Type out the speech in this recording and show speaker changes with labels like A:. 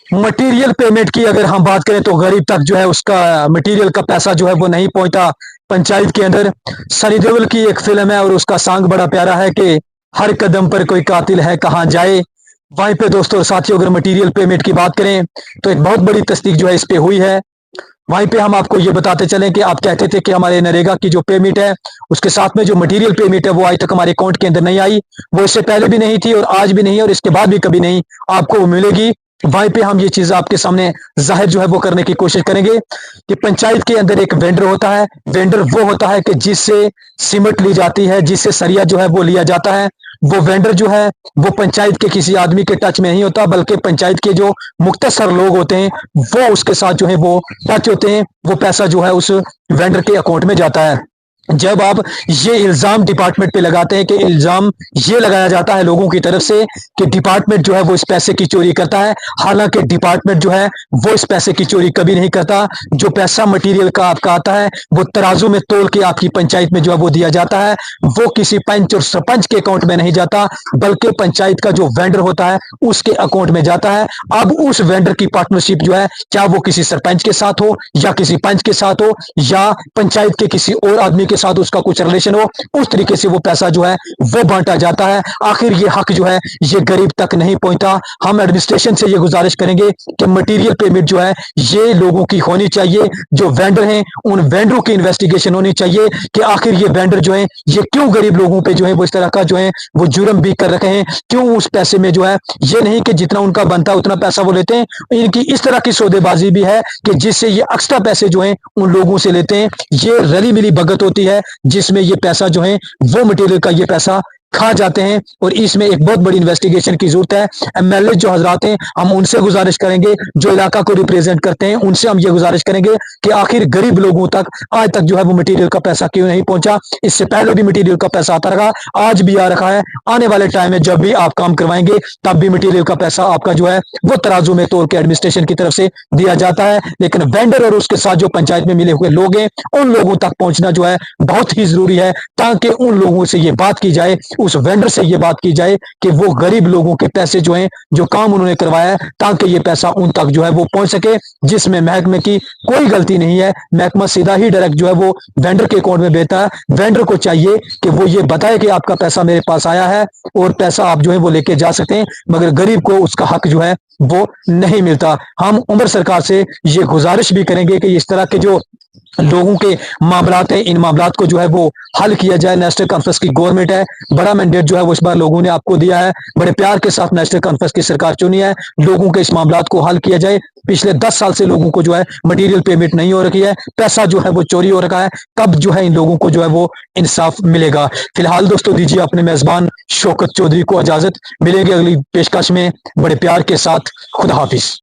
A: Material payment की अगर हम बात करें तो गरीब तक जो है उसका मटेरियल का पैसा जो है वो नहीं पहुंचता पंचायत के अंदर। सनी देओल की एक फिल्म है और उसका सॉन्ग बड़ा प्यारा है कि हर कदम पर कोई कातिल है कहाँ जाए। वहीं पे दोस्तों और साथियों अगर मटेरियल पेमेंट की बात करें तो एक बहुत बड़ी तस्दीक जो है इस पे हुई है। वहीं पे हम आपको ये बताते चलें कि आप कहते थे कि हमारे नरेगा की जो पेमेंट है उसके साथ में जो मटेरियल पेमेंट है वो आज तक हमारे अकाउंट के अंदर नहीं आई। वो इससे पहले भी नहीं थी और आज भी नहीं है और इसके बाद भी कभी नहीं आपको वो मिलेगी। वहीं पे हम ये चीज आपके सामने जाहिर जो है वो करने की कोशिश करेंगे कि पंचायत के अंदर एक वेंडर होता है। वेंडर वो होता है कि जिससे सीमेंट ली जाती है, जिससे सरिया जो है वो लिया जाता है। वो वेंडर जो है वो पंचायत के किसी आदमी के टच में नहीं होता, बल्कि पंचायत के जो मुख्तसर लोग होते हैं वो उसके साथ जो है वो टच होते हैं। वो पैसा जो है उस वेंडर के अकाउंट में जाता है। जब आप ये इल्जाम डिपार्टमेंट पे लगाते हैं कि इल्जाम ये लगाया जाता है लोगों की तरफ से कि डिपार्टमेंट जो है वो इस पैसे की चोरी करता है, हालांकि डिपार्टमेंट जो है वो इस पैसे की चोरी कभी नहीं करता। जो पैसा मटेरियल का आपका आता है वो तराजू में तोल के आपकी पंचायत में जो है वो दिया जाता है। वो किसी पंच और सरपंच के अकाउंट में नहीं जाता, बल्कि पंचायत का जो वेंडर होता है उसके अकाउंट में जाता है। अब उस वेंडर की पार्टनरशिप जो है, क्या वो किसी सरपंच के साथ हो या किसी पंच के साथ हो या पंचायत के किसी और आदमी के साथ उसका कुछ रिलेशन हो, उस तरीके से वो पैसा जो है वो बांटा जाता है। आखिर ये हक जो है ये गरीब तक नहीं पहुंचता। हम एडमिनिस्ट्रेशन से ये गुजारिश करेंगे कि मटेरियल पेमेंट जो है ये लोगों की होनी चाहिए। जो वेंडर हैं उन वेंडरों की इन्वेस्टिगेशन होनी चाहिए कि आखिर ये वेंडर जो है ये क्यों गरीब लोगों पे जो है वो इस तरह का जो है वो जुर्म भी कर रखे हैं। क्यों उस पैसे में जो है ये नहीं कि जितना उनका बनता है उतना पैसा वो लेते हैं, इनकी इस तरह की सौदेबाजी भी है कि जिससे ये एक्स्ट्रा पैसे जो है उन लोगों से लेते हैं। ये रली मिली भगत होती है जिसमें ये पैसा जो है वो मटेरियल का ये पैसा खा जाते हैं और इसमें एक बहुत बड़ी इन्वेस्टिगेशन की जरूरत है। एमएलए जो हजरात हैं हम उनसे गुजारिश करेंगे, जो इलाका को रिप्रेजेंट करते हैं उनसे हम ये गुजारिश करेंगे कि आखिर गरीब लोगों तक आज तक जो है वो मटेरियल का पैसा क्यों नहीं पहुंचा। इससे पहले भी मटेरियल का पैसा आता रहा, आज भी आ रखा है, आने वाले टाइम में जब भी आप काम करवाएंगे तब भी मटेरियल का पैसा आपका जो है वो तराजू में तोल के एडमिनिस्ट्रेशन की तरफ से दिया जाता है। लेकिन वेंडर और उसके साथ जो पंचायत में मिले हुए लोग हैं उन लोगों तक पहुंचना जो है बहुत ही जरूरी है, ताकि उन लोगों से ये बात की जाए, उस वेंडर से ये बात की जाए कि वो गरीब लोगों के पैसे जो हैं, जो काम उन्होंने करवाया है, ताकि ये पैसा उन तक जो है वो पहुंच सके, जिसमें महकमे की कोई गलती नहीं है। महकमा सीधा ही डायरेक्ट जो है वो वेंडर के अकाउंट में भेजता है। वेंडर को चाहिए कि वो ये बताए कि आपका पैसा मेरे पास आया है और पैसा आप जो है वो लेके जा सकते हैं, मगर गरीब को उसका हक जो है वो नहीं मिलता। हम उमर सरकार से ये गुजारिश भी करेंगे कि इस तरह के जो लोगों के मामलात हैं इन मामलात को जो है वो हल किया जाए। नेशनल कॉन्फ्रेंस की गवर्नमेंट है, बड़ा मैंडेट जो है वो इस बार लोगों ने आपको दिया है, बड़े प्यार के साथ नेशनल कॉन्फ्रेंस की सरकार चुनी है। लोगों के इस मामलात को हल किया जाए। पिछले 10 साल से लोगों को जो है मटेरियल पेमेंट नहीं हो रखी है, पैसा जो है वो चोरी हो रखा है। कब जो है इन लोगों को जो है वो इंसाफ मिलेगा। फिलहाल दोस्तों दीजिए अपने मेजबान शौकत चौधरी को इजाजत, मिलेंगे अगली पेशकश में बड़े प्यार के साथ। खुदा हाफिज।